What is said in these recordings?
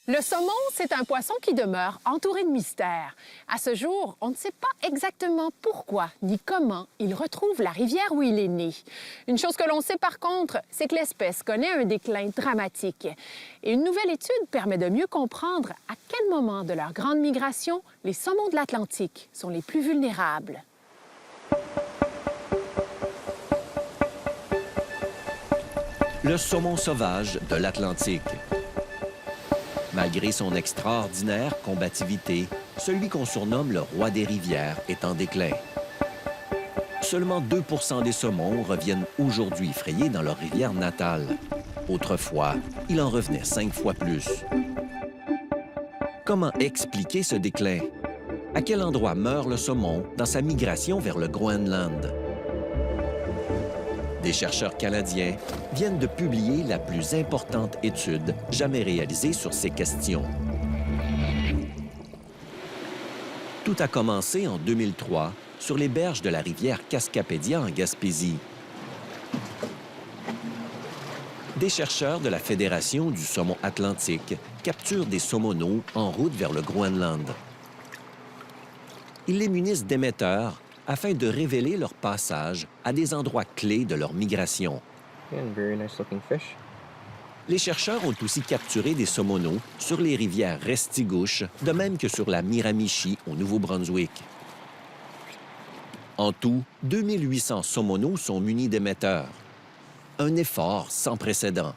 Le saumon, c'est un poisson qui demeure entouré de mystères. À ce jour, on ne sait pas exactement pourquoi ni comment il retrouve la rivière où il est né. Une chose que l'on sait par contre, c'est que l'espèce connaît un déclin dramatique. Et une nouvelle étude permet de mieux comprendre à quel moment de leur grande migration les saumons de l'Atlantique sont les plus vulnérables. Le saumon sauvage de l'Atlantique. Malgré son extraordinaire combativité, celui qu'on surnomme le roi des rivières est en déclin. Seulement 2 % des saumons reviennent aujourd'hui frayés dans leur rivière natale. Autrefois, il en revenait 5 fois plus. Comment expliquer ce déclin? À quel endroit meurt le saumon dans sa migration vers le Groenland? Des chercheurs canadiens viennent de publier la plus importante étude jamais réalisée sur ces questions. Tout a commencé en 2003 sur les berges de la rivière Cascapédia en Gaspésie. Des chercheurs de la Fédération du saumon atlantique capturent des saumoneaux en route vers le Groenland. Ils les munissent d'émetteurs afin de révéler leur passage à des endroits clés de leur migration. Les chercheurs ont aussi capturé des saumoneaux sur les rivières Restigouche, de même que sur la Miramichi au Nouveau-Brunswick. En tout, 2800 saumoneaux sont munis d'émetteurs. Un effort sans précédent.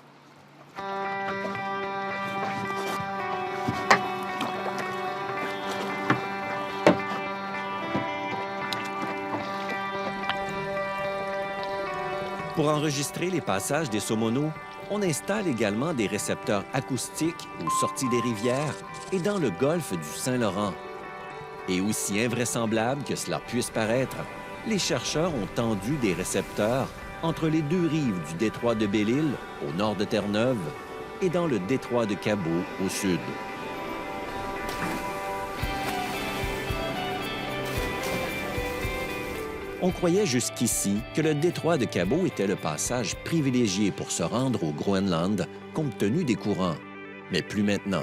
Pour enregistrer les passages des saumoneaux, on installe également des récepteurs acoustiques aux sorties des rivières et dans le golfe du Saint-Laurent. Et aussi invraisemblable que cela puisse paraître, les chercheurs ont tendu des récepteurs entre les deux rives du détroit de Belle-Île, au nord de Terre-Neuve, et dans le détroit de Cabot, au sud. On croyait jusqu'ici que le détroit de Cabot était le passage privilégié pour se rendre au Groenland, compte tenu des courants. Mais plus maintenant.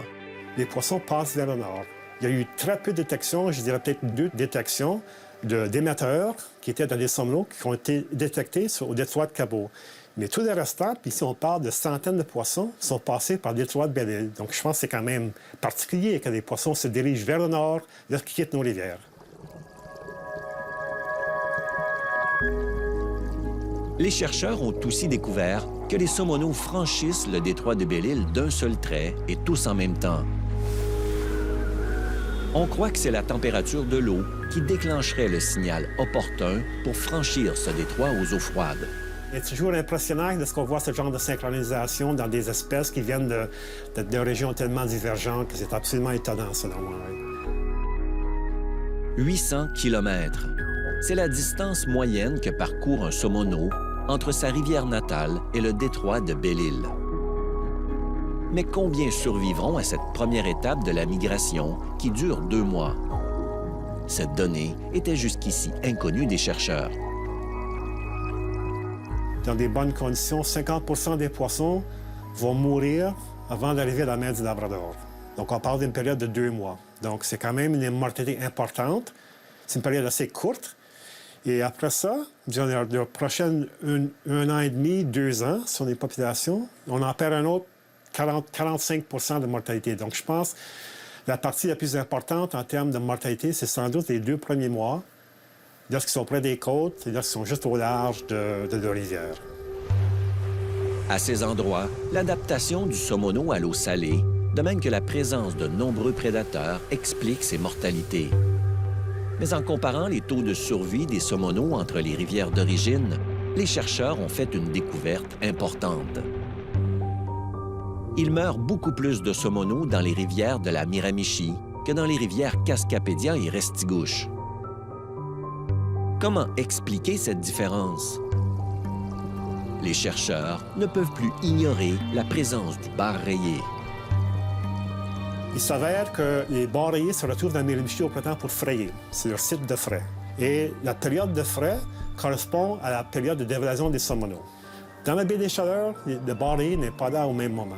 Les poissons passent vers le nord. Il y a eu très peu de détections, je dirais peut-être 2 détections d'émetteurs qui étaient dans des saumoneaux qui ont été détectés au détroit de Cabot. Mais tous les restants, puis ici on parle de centaines de poissons, sont passés par le détroit de Belle-Île. Donc je pense que c'est quand même particulier que les poissons se dirigent vers le nord lorsqu'ils quittent nos rivières. Les chercheurs ont aussi découvert que les saumoneaux franchissent le détroit de Belle-Île d'un seul trait et tous en même temps. On croit que c'est la température de l'eau qui déclencherait le signal opportun pour franchir ce détroit aux eaux froides. C'est toujours impressionnant lorsqu'on voit ce genre de synchronisation dans des espèces qui viennent de régions tellement divergentes que c'est absolument étonnant, selon moi. 800 km. C'est la distance moyenne que parcourt un saumoneau entre sa rivière natale et le détroit de Belle-Île. Mais combien survivront à cette première étape de la migration qui dure 2 mois? Cette donnée était jusqu'ici inconnue des chercheurs. Dans des bonnes conditions, 50 % des poissons vont mourir avant d'arriver à la mer du Labrador. Donc, on parle d'une période de 2 mois. Donc, c'est quand même une mortalité importante. C'est une période assez courte. Et après ça, durant les prochaines 1 an et demi, 2 ans, sur les populations, on en perd un autre 45 % de mortalité. Donc, je pense que la partie la plus importante en termes de mortalité, c'est sans doute les 2 premiers mois, lorsqu'ils sont près des côtes et lorsqu'ils sont juste au large de leur rivière. À ces endroits, l'adaptation du saumoneau à l'eau salée, de même que la présence de nombreux prédateurs, explique ces mortalités. Mais en comparant les taux de survie des saumoneaux entre les rivières d'origine, les chercheurs ont fait une découverte importante. Il meurt beaucoup plus de saumoneaux dans les rivières de la Miramichi que dans les rivières Cascapédia et Restigouche. Comment expliquer cette différence? Les chercheurs ne peuvent plus ignorer la présence du bar rayé. Il s'avère que les bars rayés se retrouvent dans la Miramichi au printemps pour frayer. C'est leur site de frai. Et la période de frai correspond à la période de dévalaison des saumoneaux. Dans la baie des Chaleurs, le bar rayé n'est pas là au même moment.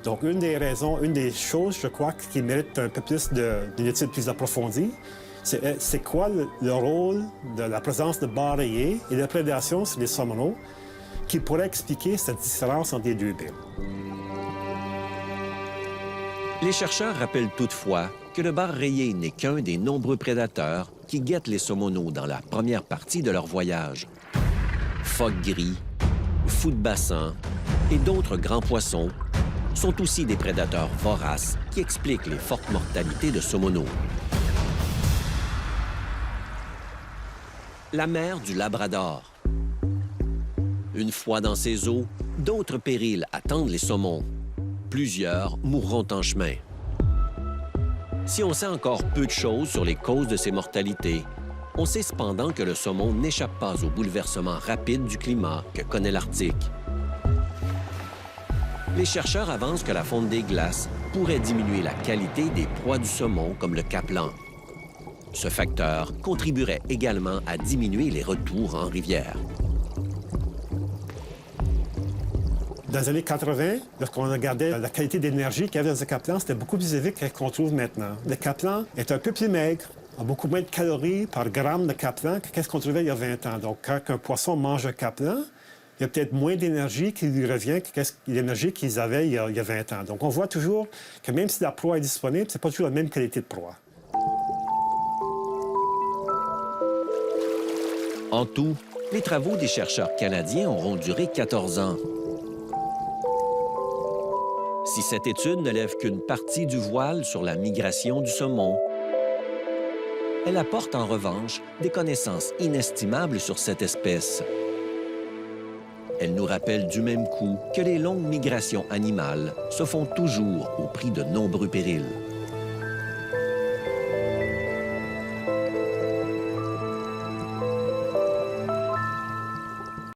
Donc, une des raisons, une des choses, je crois, qui mérite un peu plus d'une étude plus approfondie, c'est quoi le rôle de la présence de bas rayés et de prédation sur les saumonaux qui pourrait expliquer cette différence entre les deux billes. Les chercheurs rappellent toutefois que le bar rayé n'est qu'un des nombreux prédateurs qui guettent les saumonaux dans la première partie de leur voyage. Phoques gris, fous de bassin et d'autres grands poissons sont aussi des prédateurs voraces qui expliquent les fortes mortalités de saumonaux. La mer du Labrador. Une fois dans ses eaux, d'autres périls attendent les saumons. Plusieurs mourront en chemin. Si on sait encore peu de choses sur les causes de ces mortalités, on sait cependant que le saumon n'échappe pas au bouleversement rapide du climat que connaît l'Arctique. Les chercheurs avancent que la fonte des glaces pourrait diminuer la qualité des proies du saumon comme le capelin. Ce facteur contribuerait également à diminuer les retours en rivière. Dans les années 80, lorsqu'on regardait la qualité d'énergie qu'il y avait dans le capelin, c'était beaucoup plus élevé que ce qu'on trouve maintenant. Le capelin est un peu plus maigre, a beaucoup moins de calories par gramme de capelin que ce qu'on trouvait il y a 20 ans. Donc, quand un poisson mange un capelin, il y a peut-être moins d'énergie qui lui revient que l'énergie qu'ils avaient il y a 20 ans. Donc, on voit toujours que même si la proie est disponible, c'est pas toujours la même qualité de proie. En tout, les travaux des chercheurs canadiens auront duré 14 ans. Si cette étude ne lève qu'une partie du voile sur la migration du saumon, elle apporte en revanche des connaissances inestimables sur cette espèce. Elle nous rappelle du même coup que les longues migrations animales se font toujours au prix de nombreux périls.